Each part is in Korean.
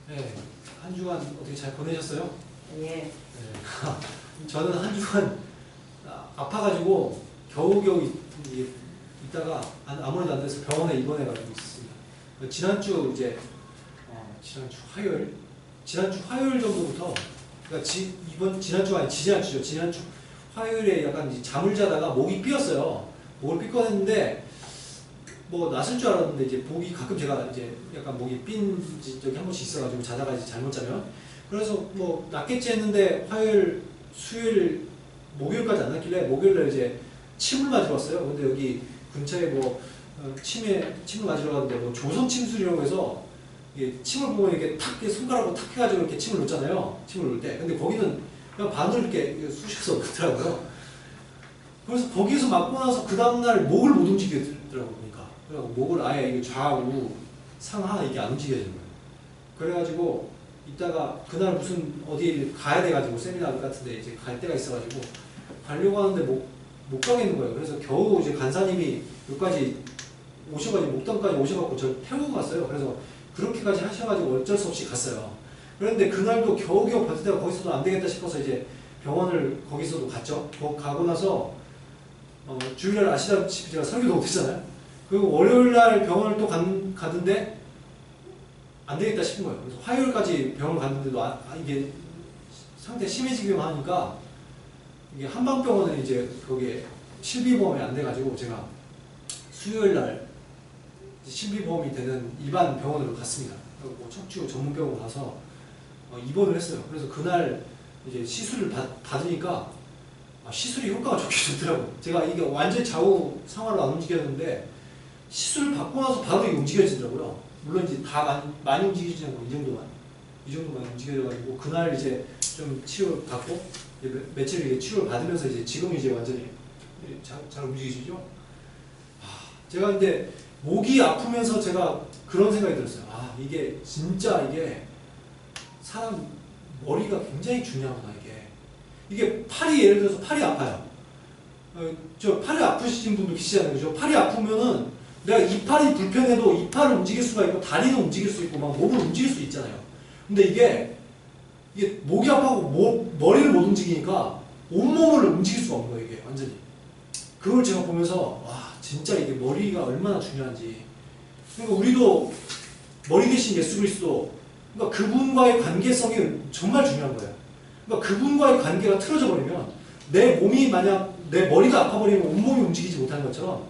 네, 한 주간 어떻게 잘 보내셨어요? 예. 네. 저는 한 주간 아파가지고 겨우겨우 있다가 아무래도 안 돼서 병원에 입원해가지고 있었습니다. 지난주 이제 지난주 화요일 정도부터 그러니까 지난주가 아니 지난주죠. 지난주 화요일에 약간 이제 잠을 자다가 목이 삐었어요. 목을 삐꺼냈는데 뭐 낫을 줄 알았는데 이제 목이 가끔 제가 이제 약간 목이 삔 적이 한 번씩 있어가지고 자다가 이제 잘못 자면 그래서 뭐 낫겠지 했는데 화요일, 수요일, 목요일까지 안 낫길래 목요일날 이제 침을 맞으러 왔어요. 근데 여기 근처에 뭐 침을 맞으러 갔는데 뭐 조선 침술이라고 해서 이게 침을 보면 이렇게 탁 손가락으로 탁 해가지고 이렇게 침을 놓잖아요. 침을 놓을 때. 근데 거기는 그냥 바늘 이렇게 쑤셔서 놓더라고요. 그래서 거기서 맞고 나서 그 다음날 목을 못 움직이더라고요. 보니까. 그래서 목을 아예 이게 좌우 상하 이게 안 움직여지는 거예요. 그래가지고 이따가 그날 무슨 어디 가야 돼가지고 세미나 같은데 이제 갈 데가 있어가지고 가려고 하는데 못 가겠는 거예요. 그래서 겨우 이제 간사님이 여기까지 오셔가지고 목담까지 오셔가지고 저를 태우고 갔어요. 그래서 그렇게까지 하셔가지고 어쩔 수 없이 갔어요. 그런데 그날도 겨우겨우 버티다가 거기서도 안 되겠다 싶어서 이제 병원을 거기서도 갔죠. 가고 나서 주일날 아시다시피 제가 설교도 못했잖아요. 그리고 월요일날 병원을 또 갔는데 안 되겠다 싶은 거예요. 그래서 화요일까지 병원 갔는데도 이게 상태 심해지기만 하니까 이게 한방병원은 이제 거기에 실비보험이 안 돼가지고 제가 수요일날 실비보험이 되는 일반 병원으로 갔습니다. 뭐 척추 전문병원으로 가서 입원을 했어요. 그래서 그날 이제 시술을 받으니까 시술이 효과가 좋게 좋더라고요. 제가 이게 완전 좌우 상하로 안 움직였는데 시술을 받고 나서 바로 이게 움직여지더라고요. 물론 이제 다 많이 움직이지 않고 이 정도만 움직여져가지고 그날 이제 좀 치료를 받고 며칠 이제 치료를 받으면서 이제 지금 이제 완전히 잘 움직이시죠? 제가 근데 목이 아프면서 제가 그런 생각이 들었어요. 이게 진짜 이게 사람 머리가 굉장히 중요하구나 이게 팔이 예를 들어서 팔이 아파요. 저 팔이 아프신 분도 계시잖아요. 그죠? 팔이 아프면은 내가 이 팔이 불편해도 이 팔을 움직일 수가 있고 다리는 움직일 수 있고 막 몸을 움직일 수 있잖아요. 근데 이게 목이 아파하고 머리를 못 움직이니까 온몸을 움직일 수가 없는 거예요. 이게 완전히. 그걸 제가 보면서 와 진짜 이게 머리가 얼마나 중요한지. 그러니까 우리도 머리 대신 예수 그리스도 그러니까 그분과의 관계성이 정말 중요한 거예요. 그러니까 그분과의 관계가 틀어져 버리면 내 몸이 만약 내 머리가 아파버리면 온몸이 움직이지 못하는 것처럼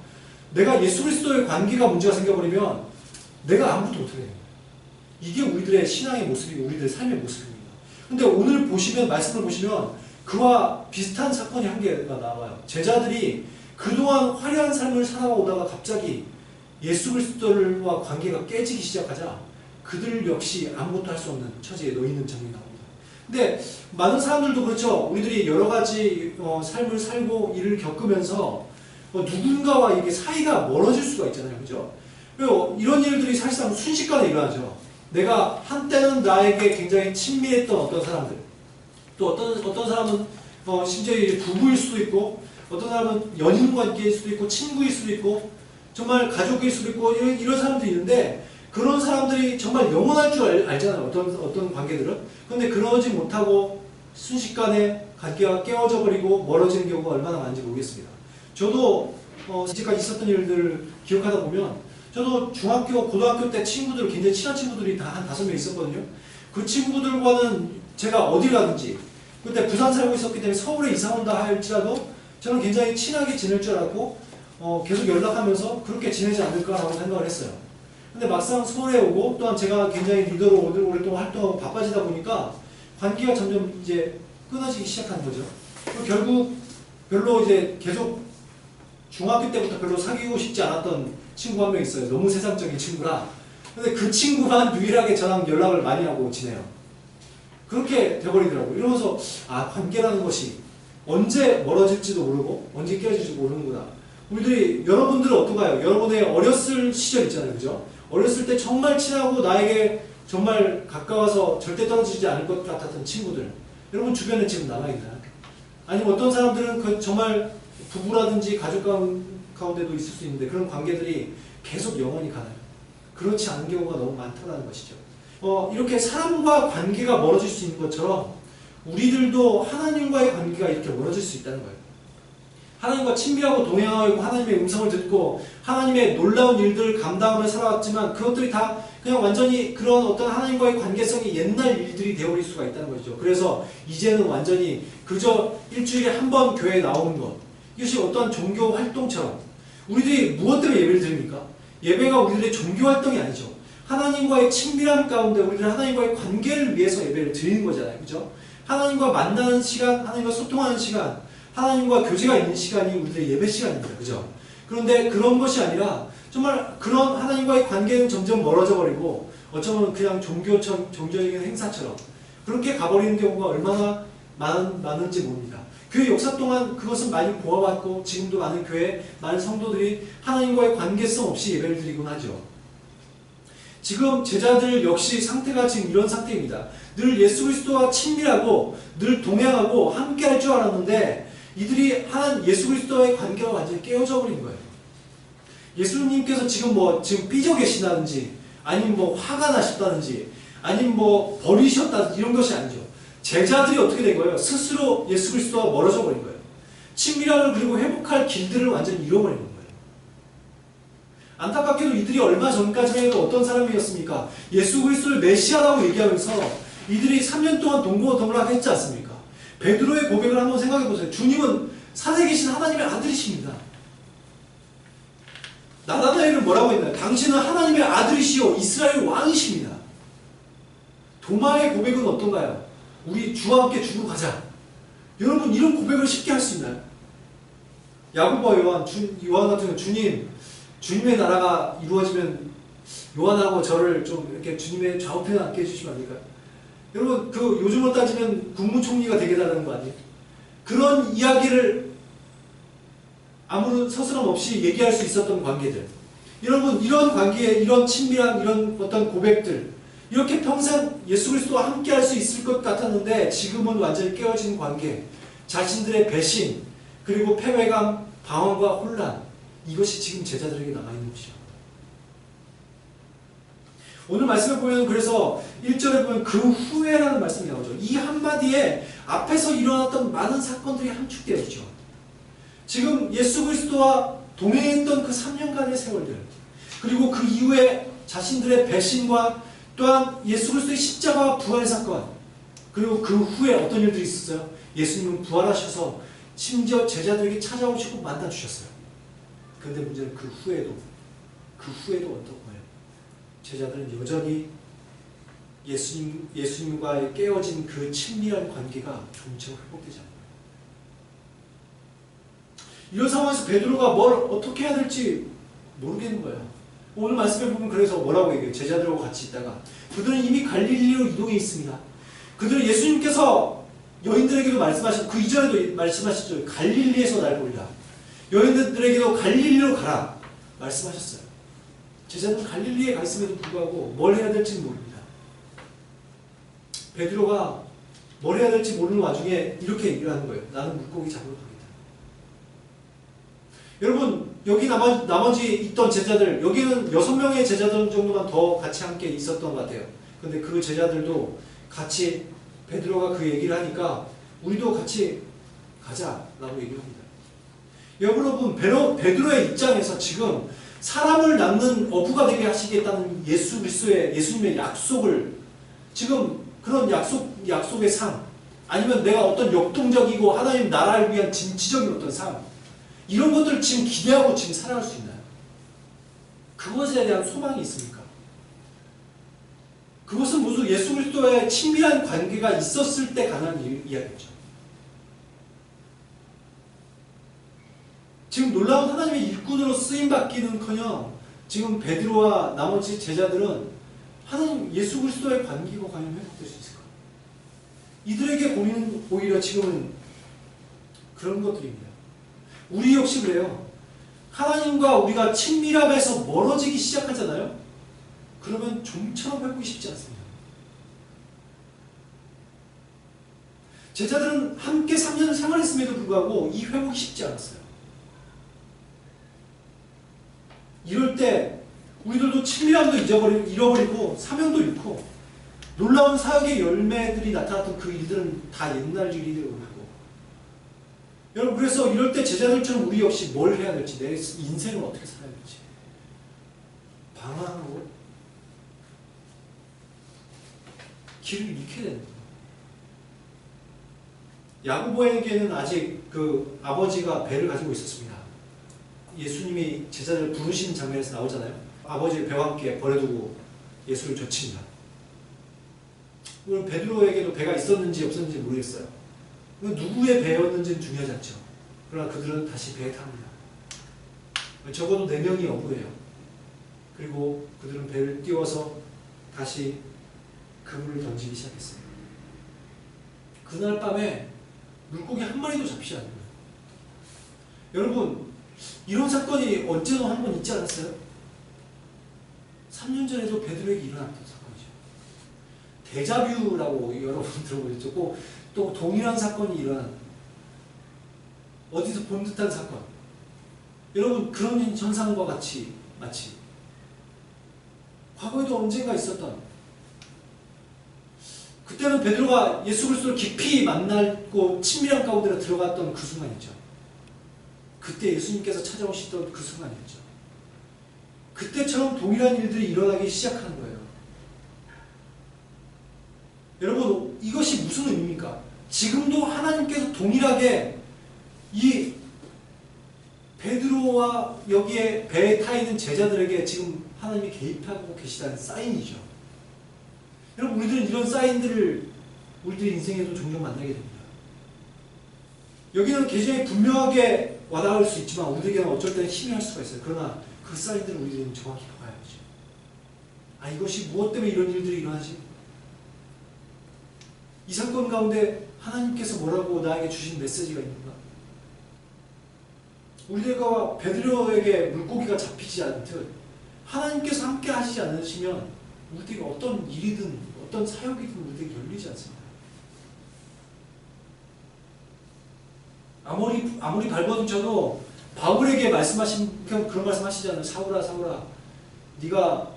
내가 예수 그리스도의 관계가 문제가 생겨버리면 내가 아무것도 못하게 돼요. 이게 우리들의 신앙의 모습이고 우리들의 삶의 모습입니다. 근데 오늘 보시면 말씀을 보시면 그와 비슷한 사건이 한 개가 나와요. 제자들이 그동안 화려한 삶을 살아오다가 갑자기 예수 그리스도와 관계가 깨지기 시작하자 그들 역시 아무것도 할 수 없는 처지에 놓이는 장면이 나옵니다. 근데 많은 사람들도 그렇죠. 우리들이 여러 가지 삶을 살고 일을 겪으면서 누군가와 이게 사이가 멀어질 수가 있잖아요. 그죠? 그리고 이런 일들이 사실상 순식간에 일어나죠. 내가 한때는 나에게 굉장히 친밀했던 어떤 사람들, 또 어떤 사람은 심지어 이제 부부일 수도 있고, 어떤 사람은 연인 관계일 수도 있고, 친구일 수도 있고, 정말 가족일 수도 있고, 이런 사람들이 있는데, 그런 사람들이 정말 영원할 줄 알잖아요. 어떤 관계들은. 근데 그러지 못하고 순식간에 관계가 깨어져 버리고 멀어지는 경우가 얼마나 많은지 모르겠습니다. 저도 이제까지 있었던 일들을 기억하다 보면 저도 중학교, 고등학교 때 친구들, 굉장히 친한 친구들이 다 한 5명 있었거든요. 그 친구들과는 제가 어딜 가든지 그때 부산 살고 있었기 때문에 서울에 이사 온다 할지라도 저는 굉장히 친하게 지낼 줄 알았고 계속 연락하면서 그렇게 지내지 않을까라고 생각을 했어요. 근데 막상 서울에 오고 또한 제가 굉장히 리더로 오랫동안 활동하고 바빠지다 보니까 관계가 점점 이제 끊어지기 시작한 거죠. 결국 별로 이제 계속 중학교 때부터 별로 사귀고 싶지 않았던 친구 한 명 있어요. 너무 세상적인 친구라. 근데 그 친구만 유일하게 저랑 연락을 많이 하고 지내요. 그렇게 돼버리더라고요. 이러면서 관계라는 것이 언제 멀어질지도 모르고 언제 깨어질지도 모르는구나. 우리들이 여러분들은 어떤가요? 여러분의 어렸을 시절 있잖아요. 그죠? 어렸을 때 정말 친하고 나에게 정말 가까워서 절대 떨어지지 않을 것 같았던 친구들. 여러분 주변에 지금 남아있나요? 아니면 어떤 사람들은 그 정말 부부라든지 가족 가운데도 있을 수 있는데 그런 관계들이 계속 영원히 가나요? 그렇지 않은 경우가 너무 많다는 것이죠. 이렇게 사람과 관계가 멀어질 수 있는 것처럼 우리들도 하나님과의 관계가 이렇게 멀어질 수 있다는 거예요. 하나님과 친밀하고 동행하고 하나님의 음성을 듣고 하나님의 놀라운 일들을 감당하며 살아왔지만 그것들이 다 그냥 완전히 그런 어떤 하나님과의 관계성이 옛날 일들이 되어버릴 수가 있다는 거죠. 그래서 이제는 완전히 그저 일주일에 한 번 교회에 나오는 것, 이것이 어떤 종교 활동처럼 우리들이 무엇 때문에 예배를 드립니까? 예배가 우리들의 종교 활동이 아니죠. 하나님과의 친밀함 가운데 우리들 하나님과의 관계를 위해서 예배를 드리는 거잖아요. 그죠? 하나님과 만나는 시간, 하나님과 소통하는 시간, 하나님과 교제가 있는 시간이 우리들의 예배 시간입니다. 그죠? 그런데 그런 것이 아니라 정말 그런 하나님과의 관계는 점점 멀어져 버리고 어쩌면 그냥 종교적인 행사처럼 그렇게 가버리는 경우가 얼마나 많은지 모릅니다. 교회 역사 동안 그것은 많이 보아왔고 지금도 많은 교회, 많은 성도들이 하나님과의 관계성 없이 예배를 드리곤 하죠. 지금 제자들 역시 상태가 지금 이런 상태입니다. 늘 예수 그리스도와 친밀하고 늘 동행하고 함께 할 줄 알았는데 이들이 예수 그리스도와의 관계가 완전히 깨어져 버린 거예요. 예수님께서 지금 삐져 계시다든지 아니면 화가 나셨다든지 아니면 버리셨다든지 이런 것이 아니죠. 제자들이 어떻게 된 거예요? 스스로 예수 그리스도와 멀어져 버린 거예요. 친밀함을 그리고 회복할 길들을 완전히 잃어버린 거예요. 안타깝게도 이들이 얼마 전까지만 해도 어떤 사람이었습니까? 예수 그리스도를 메시아라고 얘기하면서 이들이 3년 동안 동고동락했지 않습니까? 베드로의 고백을 한번 생각해 보세요. 주님은 산에 계신 하나님의 아들이십니다. 나다나엘은 뭐라고 했나요? 당신은 하나님의 아들이시오 이스라엘 왕이십니다. 도마의 고백은 어떤가요? 우리 주와 함께 죽으러 가자. 여러분 이런 고백을 쉽게 할 수 있나요? 야고보와 요한 같은 경우 주님의 나라가 이루어지면 요한하고 저를 좀 이렇게 주님의 좌우편에 앉게 해주시면 안 될까요? 여러분 요즘으로 따지면 국무총리가 되겠다는 거 아니에요? 그런 이야기를 아무런 서스럼 없이 얘기할 수 있었던 관계들. 여러분 이런 관계에 이런 친밀한 이런 어떤 고백들 이렇게 평생 예수 그리스도와 함께 할 수 있을 것 같았는데 지금은 완전히 깨어진 관계, 자신들의 배신, 그리고 패배감, 방황과 혼란, 이것이 지금 제자들에게 남아있는 것이죠. 오늘 말씀에 보면 그래서 1절에 보면 그 후에라는 말씀이 나오죠. 이 한마디에 앞에서 일어났던 많은 사건들이 함축되어 있죠. 지금 예수 그리스도와 동행했던 그 3년간의 세월들, 그리고 그 이후에 자신들의 배신과 또한 예수 그리스도의 십자가와 부활 사건, 그리고 그 후에 어떤 일들이 있었어요? 예수님은 부활하셔서 심지어 제자들에게 찾아오시고 만나주셨어요. 그런데 문제는 그 후에도 어떤 거예요? 제자들은 여전히 예수님과의 깨어진 그 친밀한 관계가 조금처럼 회복되지 않아요. 이런 상황에서 베드로가 뭘 어떻게 해야 될지 모르겠는 거예요. 오늘 말씀에 보면 그래서 뭐라고 얘기해요? 제자들하고 같이 있다가 그들은 이미 갈릴리로 이동해 있습니다. 그들은 예수님께서 여인들에게도 말씀하셨고 그 이전에도 말씀하셨죠. 갈릴리에서 날 보리라. 여인들에게도 갈릴리로 가라 말씀하셨어요. 제자들은 갈릴리에 가 있음에도 불구하고 뭘 해야 될지 모릅니다. 베드로가 뭘 해야 될지 모르는 와중에 이렇게 얘기를 하는 거예요. 나는 물고기 잡으러 가겠다. 여러분 여기 나머지 있던 제자들, 여기는 6명의 제자들 정도만 더 같이 함께 있었던 것 같아요. 근데 그 제자들도 같이 베드로가 그 얘기를 하니까 우리도 같이 가자라고 얘기를 합니다. 여러분 베드로의 입장에서 지금 사람을 낳는 어부가 되게 하시겠다는 예수님의 약속을 지금 그런 약속의 삶, 아니면 내가 어떤 역동적이고 하나님 나라를 위한 진취적인 어떤 삶, 이런 것들을 지금 기대하고 지금 살아갈 수 있나요? 그것에 대한 소망이 있습니까? 그것은 무슨 예수 그리스도와의 친밀한 관계가 있었을 때 가능한 이야기죠. 지금 놀라운 하나님의 일꾼으로 쓰임받기는커녕 지금 베드로와 나머지 제자들은 하나님 예수 그리스도의 관계가 과연 회복될 수 있을까? 이들에게 고민은 오히려 지금은 그런 것들입니다. 우리 역시 그래요. 하나님과 우리가 친밀함에서 멀어지기 시작하잖아요. 그러면 좀처럼 회복이 쉽지 않습니다. 제자들은 함께 3년을 생활했음에도 불구하고 이 회복이 쉽지 않았어요. 이럴 때 우리들도 친밀함도 잃어버리고 사명도 잃고 놀라운 사역의 열매들이 나타났던 그 일들은 다 옛날 일이고, 여러분 그래서 이럴 때 제자들처럼 우리 역시 뭘 해야 될지, 내 인생을 어떻게 살아야 될지 방황하고 길을 잃게 되는 거예요. 야고보에게는 아직 그 아버지가 배를 가지고 있었습니다. 예수님이 제자들을 부르시는 장면에서 나오잖아요. 아버지의 배와 함께 버려두고 예수를 좇습니다. 물론 베드로에게도 배가 있었는지 없었는지 모르겠어요. 누구의 배였는지는 중요하지 않죠. 그러나 그들은 다시 배에 탑니다. 적어도 4명이 어부예요. 그리고 그들은 배를 띄워서 다시 그물을 던지기 시작했어요. 그날 밤에 물고기 한 마리도 잡히지 않는 거예요. 여러분, 이런 사건이 언제나 한 번 있지 않았어요? 3년 전에도 베드로에게 일어났던 사건이죠. 데자뷰라고 여러분 들어보셨죠? 또 동일한 사건이 일어난, 어디서 본 듯한 사건. 여러분, 그런 현상과 같이 마치 과거에도 언젠가 있었던, 그때는 베드로가 예수 그리스도를 깊이 만나고 친밀한 가운데로 들어갔던 그 순간이죠. 그때 예수님께서 찾아오시던 그 순간이었죠. 그때처럼 동일한 일들이 일어나기 시작하는 거예요. 여러분, 이것이 무슨 의미입니까? 지금도 하나님께서 동일하게 이 베드로와 여기에 배에 타 있는 제자들에게 지금 하나님이 개입하고 계시다는 사인이죠. 여러분, 우리들은 이런 사인들을 우리들 인생에도 종종 만나게 됩니다. 여기는 굉장히 분명하게 와닿을 수 있지만 우리에게는 어쩔 때는 희미할 수가 있어요. 그러나 그 사인들을 우리들은 정확히 봐야죠. 아, 이것이 무엇 때문에 이런 일들이 일어나지? 이 사건 가운데 하나님께서 뭐라고 나에게 주신 메시지가 있는가? 우리들과 베드로에게 물고기가 잡히지 않듯 하나님께서 함께 하시지 않으시면 우리들에게 어떤 일이든 어떤 사역이든 우리들에게 열리지 않습니다. 아무리 발버둥쳐도 바울에게 말씀하신 그런 말씀하시잖아요. 사울아, 사울아, 네가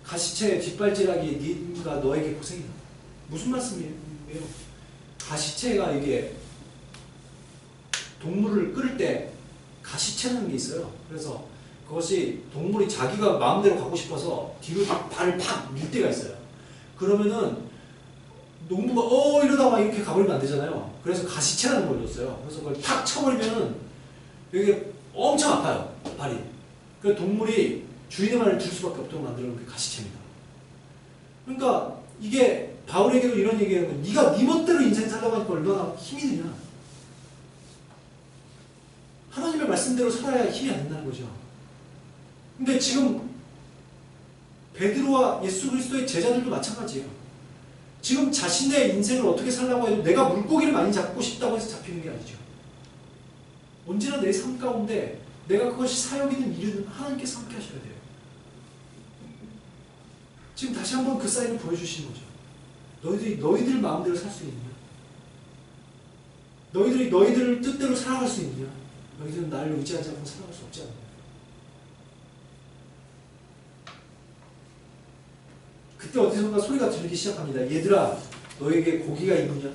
가시체의 뒷발질하기 네가 너에게 고생이다. 무슨 말씀이에요? 가시체가 이게 동물을 끌을 때 가시체라는 게 있어요. 그래서 그것이 동물이 자기가 마음대로 가고 싶어서 뒤로 발을 팍 밀 때가 있어요. 그러면은 농부가 이러다가 이렇게 가버리면 안 되잖아요. 그래서 가시체라는 걸 줬어요. 그래서 그걸 탁 쳐버리면은 이게 엄청 아파요, 발이. 그래서 동물이 주인의 말을 들 수밖에 없도록 만드는 게 가시체입니다. 그러니까 이게 바울에게도 이런 얘기하는 거예요. 네가 네 멋대로 인생 살려고 하니까 얼마나 힘이 드냐. 하나님의 말씀대로 살아야 힘이 안 된다는 거죠. 근데 지금 베드로와 예수 그리스도의 제자들도 마찬가지예요. 지금 자신의 인생을 어떻게 살라고 해도 내가 물고기를 많이 잡고 싶다고 해서 잡히는 게 아니죠. 언제나 내 삶 가운데 내가 그것이 사역이든 일이든 하나님께서 함께 하셔야 돼요. 지금 다시 한번 그 사인을 보여주시는 거죠. 너희들 마음대로 살 수 있느냐? 너희들이 너희들 뜻대로 살아갈 수 있느냐? 너희들은 나를 의지하지 않고 살아갈 수 없지 않느냐? 그때 어디선가 소리가 들리기 시작합니다. 얘들아, 너에게 고기가 있느냐?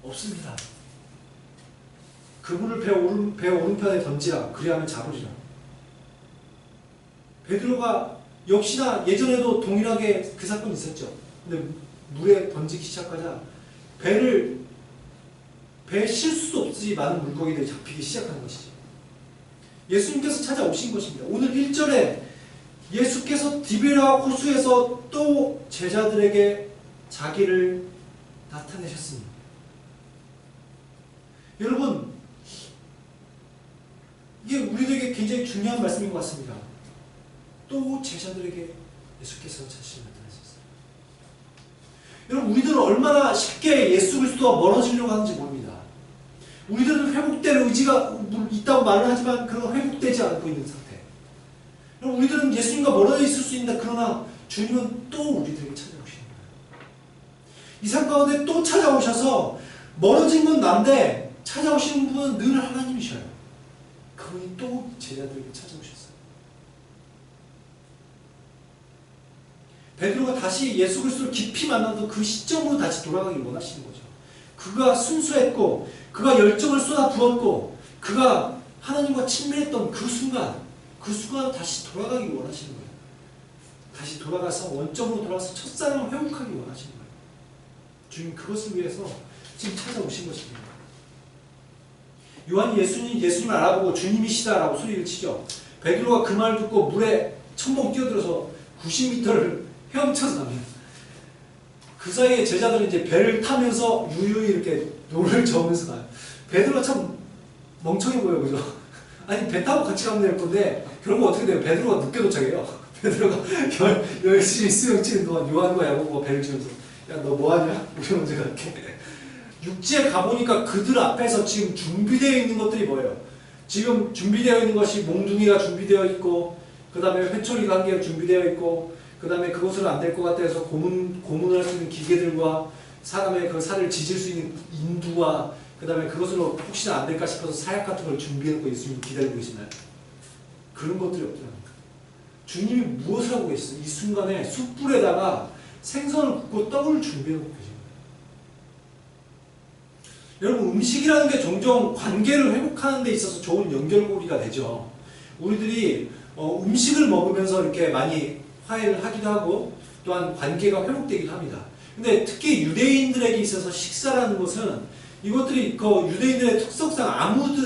없습니다. 그물을 배 오른편에 던지라. 그리하면 잡으리라. 베드로가 역시나 예전에도 동일하게 그 사건이 있었죠. 근데 물에 던지기 시작하자 배에 실 수 없이 많은 물고기들이 잡히기 시작하는 것이죠. 예수님께서 찾아오신 것입니다. 오늘 1절에 예수께서 디베라 호수에서 또 제자들에게 자기를 나타내셨습니다. 여러분, 이게 우리들에게 굉장히 중요한 말씀인 것 같습니다. 또 제자들에게 예수께서 자신을 나타내셨어요. 여러분, 우리들은 얼마나 쉽게 예수 그리스도와 멀어지려고 하는지 모릅니다. 우리들은 회복될 의지가 있다고 말을 하지만 그런 회복되지 않고 있는 상태. 여러분, 우리들은 예수님과 멀어져 있을 수 있는데 그러나 주님은 또 우리들에게 찾아오시는 거예요. 이 삶 가운데 또 찾아오셔서 멀어진 건 난데 찾아오시는 분은 늘 하나님이셔요. 그분이 또 제자들에게 찾아오셨어요. 베드로가 다시 예수 그리스도를 깊이 만나던 그 시점으로 다시 돌아가길 원하시는 거죠. 그가 순수했고 그가 열정을 쏟아 부었고 그가 하나님과 친밀했던 그 순간 다시 돌아가길 원하시는 거예요. 다시 돌아가서 원점으로 돌아가서 첫사랑을 회복하길 원하시는 거예요. 주님 그것을 위해서 지금 찾아오신 것입니다. 요한이 예수님을 알아보고 주님이시다라고 소리를 치죠. 베드로가 그 말을 듣고 물에 첨벙 뛰어들어서 90m를 헤엄쳐서 나옵니다. 그 사이에 제자들은 이제 배를 타면서 유유히 이렇게 노를 저으면서 가요. 베드로가 참 멍청해 보여, 그죠? 아니, 배 타고 같이 가면 될 건데, 결국 어떻게 돼요? 베드로가 늦게 도착해요. 베드로가 열심히 수영 치는 동안 요한과 야고보가 배를 치면서, 야, 너 뭐하냐? 우리 먼저 갈게. 육지에 가보니까 그들 앞에서 지금 준비되어 있는 것들이 뭐예요? 지금 준비되어 있는 것이 몽둥이가 준비되어 있고, 그 다음에 회초리가 한 개가 준비되어 있고, 그 다음에 그것으로 안 될 것 같아서 고문을 할 수 있는 기계들과 사람의 그 살을 지질 수 있는 인두와 그 다음에 그것으로 혹시나 안 될까 싶어서 사약 같은 걸 준비해놓고 예수님 기다리고 계시나요? 그런 것들이 없더라고요. 주님이 무엇을 하고 계시어요? 이 순간에 숯불에다가 생선을 굽고 떡을 준비해놓고 계신 거예요. 여러분, 음식이라는 게 종종 관계를 회복하는 데 있어서 좋은 연결고리가 되죠. 우리들이 음식을 먹으면서 이렇게 많이 화해를 하기도 하고 또한 관계가 회복되기도 합니다. 근데 특히 유대인들에게 있어서 식사라는 것은 이것들이 그 유대인들의 특성상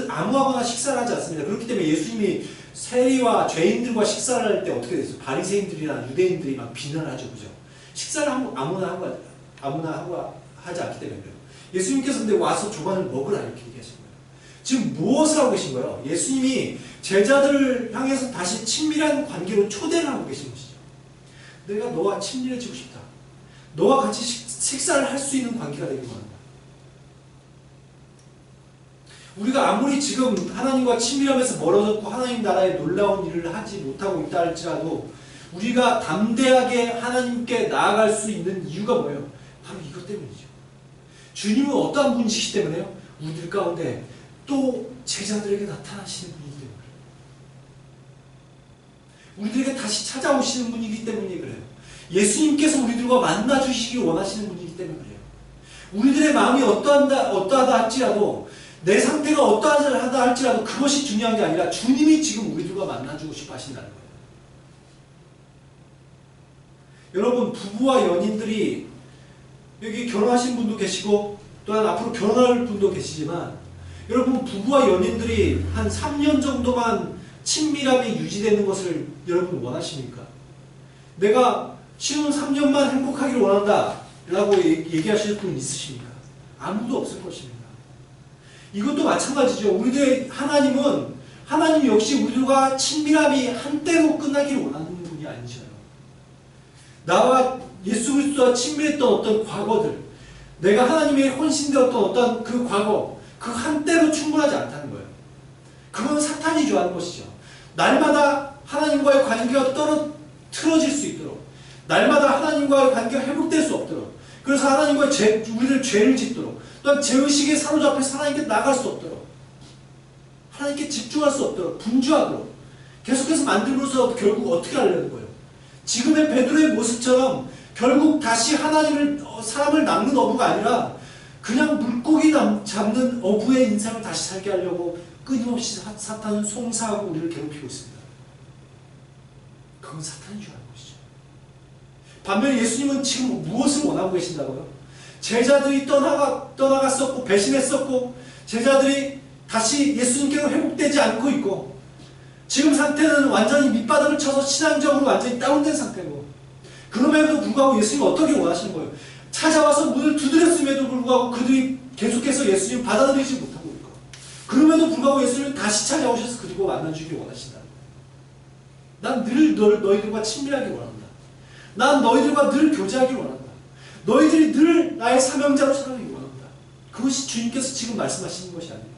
아무하거나 식사를 하지 않습니다. 그렇기 때문에 예수님이 세리와 죄인들과 식사를 할 때 어떻게 됐어요? 바리새인들이나 유대인들이 막 비난하죠, 그죠? 식사를 아무나 하고 하지 않기 때문에 그래요. 예수님께서 근데 와서 조반을 먹으라 이렇게 얘기하신 거예요. 지금 무엇을 하고 계신 거예요? 예수님이 제자들을 향해서 다시 친밀한 관계로 초대를 하고 계신 것이죠. 내가 너와 친밀해지고 싶다. 너와 같이 식사를 할 수 있는 관계가 되길 원한다. 우리가 아무리 지금 하나님과 친밀하면서 멀어졌고 하나님 나라의 놀라운 일을 하지 못하고 있다 할지라도 우리가 담대하게 하나님께 나아갈 수 있는 이유가 뭐예요? 바로 이것 때문이죠. 주님은 어떠한 분이시기 때문에요? 우리들 가운데 또 제자들에게 나타나시는 분이기 때문에 우리들에게 다시 찾아오시는 분이기 때문에 그래요. 예수님께서 우리들과 만나주시길 원하시는 분이기 때문에 그래요. 우리들의 마음이 어떠하다 할지라도 내 상태가 어떠하다 할지라도 그것이 중요한 게 아니라 주님이 지금 우리들과 만나주고 싶어 하신다는 거예요. 여러분, 부부와 연인들이 여기 결혼하신 분도 계시고 또한 앞으로 결혼할 분도 계시지만 여러분, 부부와 연인들이 한 3년 정도만 친밀함이 유지되는 것을 여러분 원하십니까? 내가 쉬운 3년만 행복하기를 원한다 라고 얘기하실 분 있으십니까? 아무도 없을 것입니다. 이것도 마찬가지죠. 우리들의 하나님 역시 우리들과 친밀함이 한때로 끝나기를 원하는 분이 아니셔요. 나와 예수 그리스도와 친밀했던 어떤 과거들, 내가 하나님의 헌신되었던 어떤 그 과거, 그 한때로 충분하지 않다는 거예요. 그건 사탄이 좋아하는 것이죠. 날마다 하나님과의 관계가 틀어질 수 있도록, 날마다 하나님과의 관계가 회복될 수 없도록, 그래서 하나님과의 우리를 죄를 짓도록, 또한 죄의식에 사로잡혀서 하나님께 나갈 수 없도록, 하나님께 집중할 수 없도록, 분주하도록 계속해서 만들면서 결국 어떻게 하려는 거예요? 지금의 베드로의 모습처럼 결국 다시 사람을 낚는 어부가 아니라 그냥 물고기 잡는 어부의 인상을 다시 살게 하려고 끊임없이 사탄은 송사하고 우리를 괴롭히고 있습니다. 그건 사탄이 좋아하는 것이죠. 반면에 예수님은 지금 무엇을 원하고 계신다고요? 제자들이 떠나갔었고 배신했었고 제자들이 다시 예수님께로 회복되지 않고 있고 지금 상태는 완전히 밑바닥을 쳐서 신앙적으로 완전히 다운된 상태고 그럼에도 불구하고 예수님은 어떻게 원하시는 거예요? 찾아와서 문을 두드렸음에도 불구하고 그들이 계속해서 예수님을 받아들이지 못하고 있고 그럼에도 불구하고 예수님을 다시 찾아오셔서 그들과 만나주길 원하신다. 난 늘 너희들과 친밀하길 원한다. 난 너희들과 늘 교제하길 원한다. 너희들이 늘 나의 사명자로 살아가길 원한다. 그것이 주님께서 지금 말씀하시는 것이 아닙니까?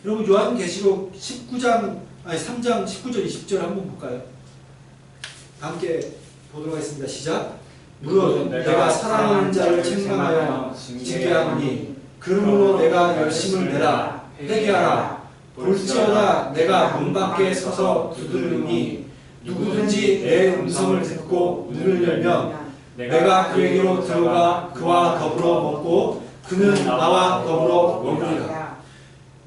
여러분 요한계시록 3장 19절 20절 한번 볼까요? 함께 보도록 하겠습니다. 시작. 무릇 내가 사랑하는 자를 책망하여 징계하노니 그러므로 내가 열심을 내라 회개하라 볼지어다 내가 문 밖에 서서 두드리니 누구든지 다시 내 음성을 듣고 문을 열면 내가 그에게로 들어가 그와 더불어 먹고 그는 나와 더불어 먹으리라.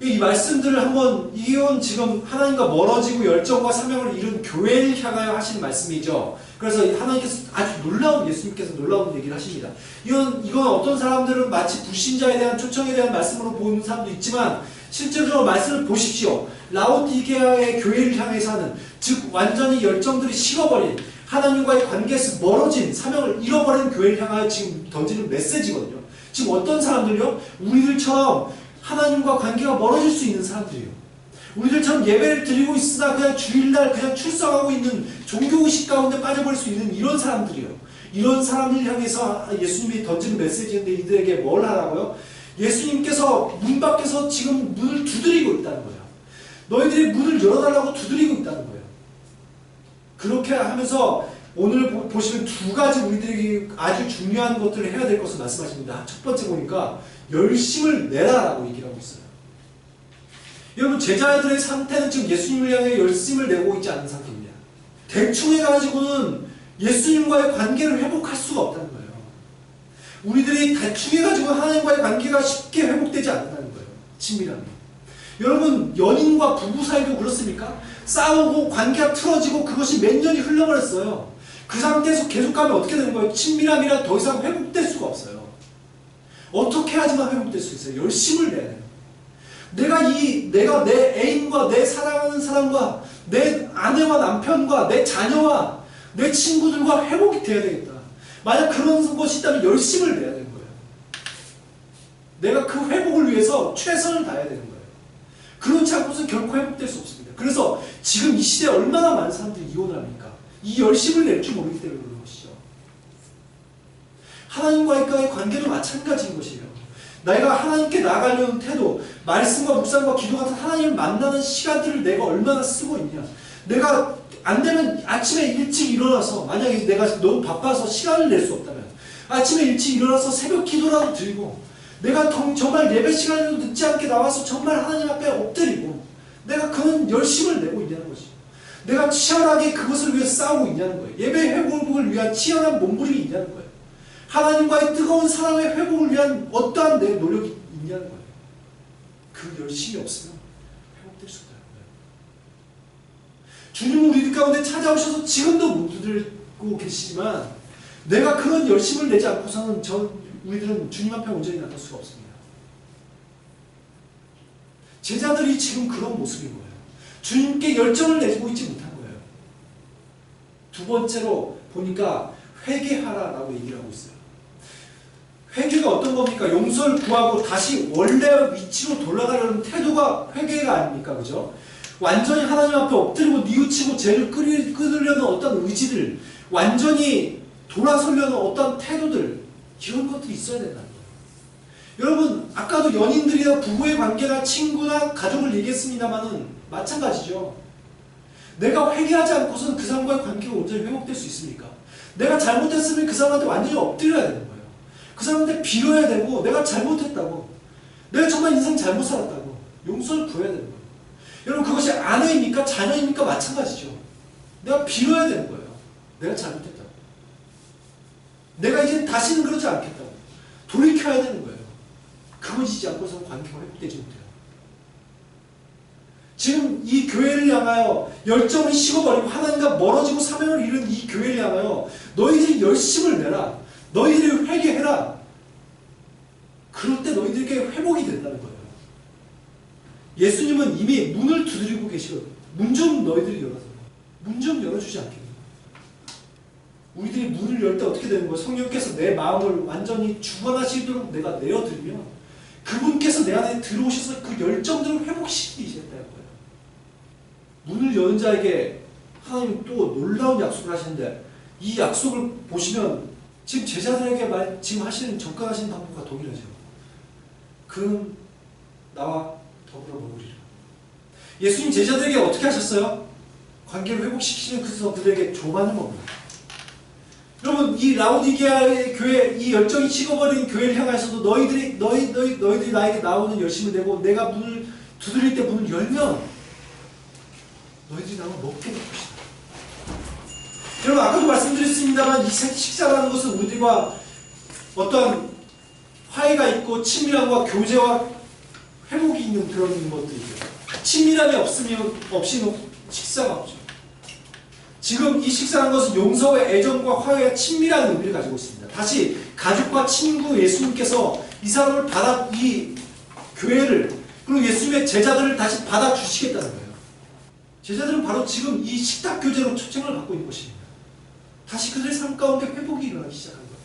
이 말씀들을 한번 이건 지금 하나님과 멀어지고 열정과 사명을 이룬 교회를 향하여 하시는 말씀이죠. 그래서 하나님께서 아주 예수님께서 놀라운 얘기를 하십니다. 이건 어떤 사람들은 마치 불신자에 대한 초청에 대한 말씀으로 보는 사람도 있지만 실제로 말씀을 보십시오. 라오디게아의 교회를 향해서 하는, 즉 완전히 열정들이 식어버린, 하나님과의 관계에서 멀어진, 사명을 잃어버린 교회를 향하여 지금 던지는 메시지거든요. 지금 어떤 사람들요? 우리들처럼 하나님과 관계가 멀어질 수 있는 사람들이에요. 우리들처럼 예배를 드리고 있으나 그냥 주일날 그냥 출석하고 있는 종교의식 가운데 빠져버릴 수 있는 이런 사람들이에요. 이런 사람을 향해서 예수님이 던지는 메시지인데 이들에게 뭘 하라고요? 예수님께서 문 밖에서 지금 문을 두드리고 있다는 거예요. 너희들이 문을 열어달라고 두드리고 있다는 거예요. 그렇게 하면서 오늘 보시면 두 가지 우리들이 아주 중요한 것들을 해야 될 것을 말씀하십니다. 첫 번째 보니까 열심을 내라라고 얘기를 하고 있어요. 여러분, 제자들의 상태는 지금 예수님을 향해 열심을 내고 있지 않은 상태입니다. 대충 해가지고는 예수님과의 관계를 회복할 수가 없다는 거예요. 우리들이 대충 해가지고 하나님과의 관계가 쉽게 회복되지 않는다는 거예요. 친밀함이. 여러분, 연인과 부부 사이도 그렇습니까? 싸우고 관계가 틀어지고 그것이 몇 년이 흘러버렸어요. 그 상태에서 계속 가면 어떻게 되는 거예요? 친밀함이란 더 이상 회복될 수가 없어요. 어떻게 하지만 회복될 수 있어요? 열심을 내야 돼요. 내가 내 애인과 내 사랑하는 사람과 내 아내와 남편과 내 자녀와 내 친구들과 회복이 돼야 되겠다. 만약 그런 것이 있다면 열심을 내야 되는 거예요. 내가 그 회복을 위해서 최선을 다해야 되는 거예요. 그렇지 않고서 결코 회복될 수 없습니다. 그래서 지금 이 시대에 얼마나 많은 사람들이 이혼을 합니까? 이 열심을 낼 줄 모르기 때문에 그런 것이죠. 하나님과의 관계도 마찬가지인 것이에요. 내가 하나님께 나아가려는 태도, 말씀과 묵상과 기도 같은 하나님을 만나는 시간들을 내가 얼마나 쓰고 있냐. 내가 안 되면 아침에 일찍 일어나서, 만약에 내가 너무 바빠서 시간을 낼 수 없다면 아침에 일찍 일어나서 새벽 기도라도 드리고, 내가 정말 예배 시간에도 늦지 않게 나와서 정말 하나님 앞에 엎드리고, 내가 그런 열심을 내고 있냐는 것이죠. 내가 치열하게 그것을 위해 싸우고 있냐는 거예요. 예배 회복을 위한 치열한 몸부림이 있냐는 거예요. 하나님과의 뜨거운 사랑의 회복을 위한 어떠한 내 노력이 있냐는 거예요. 그 열심이 없으면 회복될 수 없다는 거예요. 주님은 우리 가운데 찾아오셔서 지금도 못 들고 계시지만 내가 그런 열심을 내지 않고서는 우리들은 주님 앞에 온전히 나갈 수가 없습니다. 제자들이 지금 그런 모습인 거예요. 주님께 열정을 내고 있지 못한 거예요. 두 번째로 보니까 회개하라라고 얘기를 하고 있어요. 회개가 어떤 겁니까? 용서를 구하고 다시 원래 위치로 돌아가려는 태도가 회개가 아닙니까? 그죠? 완전히 하나님 앞에 엎드리고 뉘우치고 죄를 끊으려는 어떤 의지들, 완전히 돌아서려는 어떤 태도들, 이런 것들이 있어야 된다는 거예요. 여러분, 아까도 연인들이나 부부의 관계나 친구나 가족을 얘기했습니다만은 마찬가지죠. 내가 회개하지 않고서는 그 사람과의 관계가 온전히 회복될 수 있습니까? 내가 잘못했으면 그 사람한테 완전히 엎드려야 되는 거예요. 그 사람한테 빌어야 되고, 내가 잘못했다고, 내가 정말 인생 잘못 살았다고 용서를 구해야 되는 거예요. 여러분, 그것이 아내입니까? 자녀입니까? 마찬가지죠. 내가 빌어야 되는 거예요. 내가 잘못했다고, 내가 이제 다시는 그러지 않겠다고 돌이켜야 되는 거예요. 그것이지 않고서는 관계가 회복되지 못해요. 지금 이 교회를 향하여 열정이 식어버리고 하나님과 멀어지고 사명을 잃은 이 교회를 향하여 너희들이 열심을 내라, 너희들이 회개해라. 그럴 때 너희들에게 회복이 된다는 거예요. 예수님은 이미 문을 두드리고 계시거든요. 문 좀 너희들이 열어서, 문 좀 열어주지 않겠니? 우리들이 문을 열 때 어떻게 되는 거예요? 성령께서 내 마음을 완전히 주관하시도록 내가 내어드리면 그분께서 내 안에 들어오셔서 그 열정들을 회복시키시겠다는 거예요. 문을 여는 자에게 하나님은 또 놀라운 약속을 하시는데, 이 약속을 보시면 지금 제자들에게 지금 하시는, 접근하시는 방법과 동일하죠. 그는 나와 더불어 먹으리라. 예수님 제자들에게 어떻게 하셨어요? 관계를 회복시키시는 그들에게 조반을 먹습니다. 여러분, 이 라오디게아의 교회, 이 열정이 식어버린 교회를 향해서도 너희들이 나에게 나오는 열심을 내고 내가 문을 두드릴 때 문을 열면 너희들이 나를 먹게 될 것이다. 여러분 아까도 말씀드렸습니다만 이 식사라는 것은 우리들과 어떠한 화해가 있고 친밀함과 교제와 회복이 있는 그런 것들이죠. 친밀함이 없이는 식사가 없죠. 지금 이 식사라는 것은 용서와 애정과 화해와 친밀한 의미를 가지고 있습니다. 다시 가족과 친구 예수님께서 이 교회를 그리고 예수님의 제자들을 다시 받아주시겠다는 거예요. 제자들은 바로 지금 이 식탁 교제로 초청을 받고 있는 것입니다. 다시 그들의 삶 가운데 회복이 일어나기 시작한 거예요.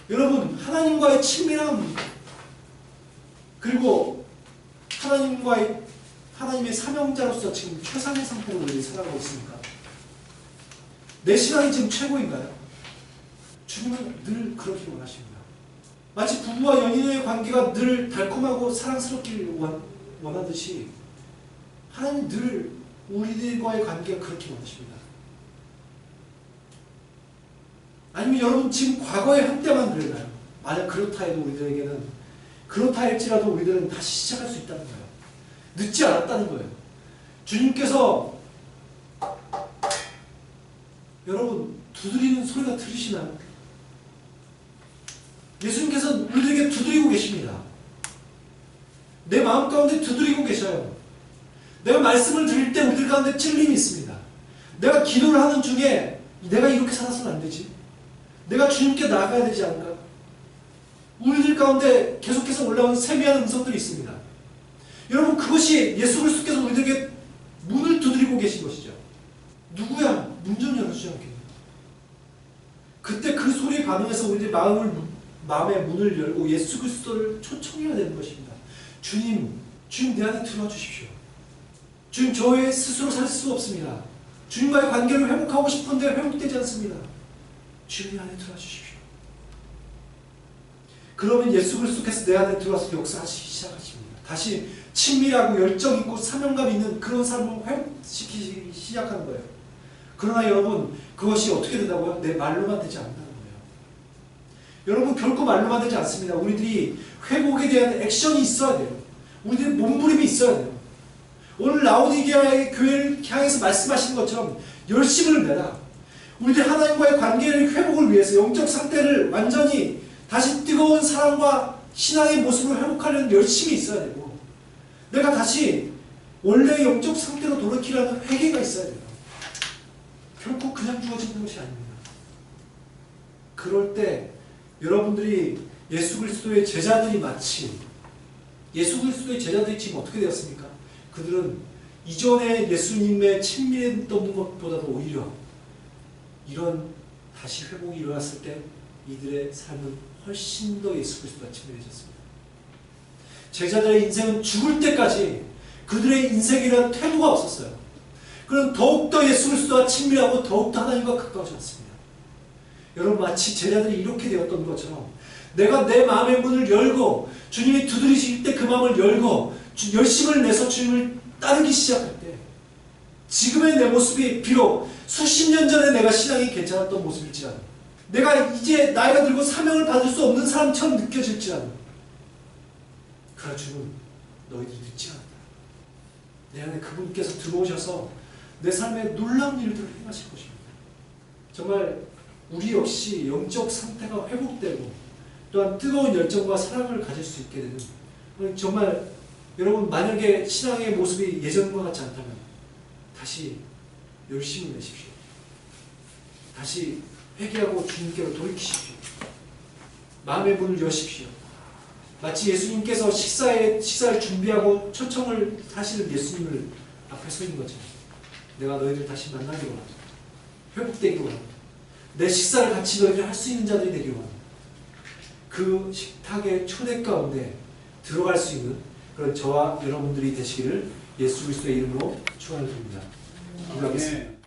여러분 하나님과의 친밀함 그리고 하나님의 사명자로서 지금 최상의 상태로 우리가 살아가고 있습니까? 내 신앙이 지금 최고인가요? 주님은 늘 그러기를 원하십니다. 마치 부부와 연인의 관계가 늘 달콤하고 사랑스럽기를 원하듯이 하나님은 늘 우리들과의 관계가 그렇게 원하십니다. 아니면 여러분 지금 과거의 한때만 그랬나요? 만약 그렇다 해도 그렇다 할지라도 우리들은 다시 시작할 수 있다는 거예요. 늦지 않았다는 거예요. 주님께서 여러분 두드리는 소리가 들리시나요? 예수님께서 우리들에게 두드리고 계십니다. 내 마음 가운데 두드리고 계셔요. 내가 말씀을 드릴 때 우리들 가운데 찔림이 있습니다. 내가 기도를 하는 중에 내가 이렇게 살아서는 안 되지. 내가 주님께 나아가야 되지 않을까? 우리들 가운데 계속해서 올라오는 세미한 음성들이 있습니다. 여러분 그것이 예수 그리스도께서 우리들에게 문을 두드리고 계신 것이죠. 누구야? 문 좀 열어주지 않겠냐? 그때 그 소리에 반응해서 우리들 마음의 문을 열고 예수 그리스도를 초청해야 되는 것입니다. 주님 내 안에 들어와 주십시오. 주님 저의 스스로 살 수 없습니다. 주님과의 관계를 회복하고 싶은데 회복되지 않습니다. 주님 안에 들어와 주십시오. 그러면 예수 그리스도께서 내 안에 들어와서 역사하시기 시작하십니다. 다시 친밀하고 열정 있고 사명감 있는 그런 삶을 회복시키기 시작하는 거예요. 그러나 여러분 그것이 어떻게 된다고요? 내 말로만 되지 않는다는 거예요. 여러분 결코 말로만 되지 않습니다. 우리들이 회복에 대한 액션이 있어야 돼요. 우리들의 몸부림이 있어야 돼요. 오늘 라오디게아의 교회를 향해서 말씀하신 것처럼 열심을 내라. 우리들 하나님과의 관계를 회복을 위해서 영적 상태를 완전히 다시 뜨거운 사랑과 신앙의 모습을 회복하려는 열심이 있어야 되고 내가 다시 원래의 영적 상태로 돌이키려는 회개가 있어야 돼요. 결코 그냥 주어지는 것이 아닙니다. 그럴 때 여러분들이 예수 그리스도의 제자들이 마치 예수 그리스도의 제자들이 지금 어떻게 되었습니까? 그들은 이전에 예수님의 친밀했던 것보다도 오히려 이런 다시 회복이 일어났을 때 이들의 삶은 훨씬 더 예수 그리스도와 친밀해졌습니다. 제자들의 인생은 죽을 때까지 그들의 인생이라는 태도가 없었어요. 그럼 더욱더 예수 그리스도와 친밀하고 더욱더 하나님과 가까워졌습니다. 여러분 마치 제자들이 이렇게 되었던 것처럼 내가 내 마음의 문을 열고 주님이 두드리실 때 그 마음을 열고 열심을 내서 주님을 따르기 시작할 때 지금의 내 모습이 비록 수십 년 전에 내가 신앙이 괜찮았던 모습일지라도 내가 이제 나이가 들고 사명을 받을 수 없는 사람처럼 느껴질지라도 그러나 주는 너희들이 늦지 않았다. 내 안에 그분께서 들어오셔서 내 삶에 놀라운 일들을 행하실 것입니다. 정말 우리 역시 영적 상태가 회복되고 또한 뜨거운 열정과 사랑을 가질 수 있게 되는 정말 여러분 만약에 신앙의 모습이 예전과 같지 않다면 다시 열심히 내십시오. 다시 회개하고 주님께로 돌이키십시오. 마음의 문을 여십시오. 마치 예수님께서 식사를 준비하고 초청을 하시는 예수님을 앞에 서 있는 것처럼 내가 너희들 다시 만나기를 원합니다. 회복되기를 원합니다. 내 식사를 같이 너희들 할 수 있는 자들이 되기를 원합니다. 그 식탁의 초대 가운데 들어갈 수 있는 그런 저와 여러분들이 되시기를 예수 그리스도의 이름으로 축원을 드립니다. 기도하겠습니다.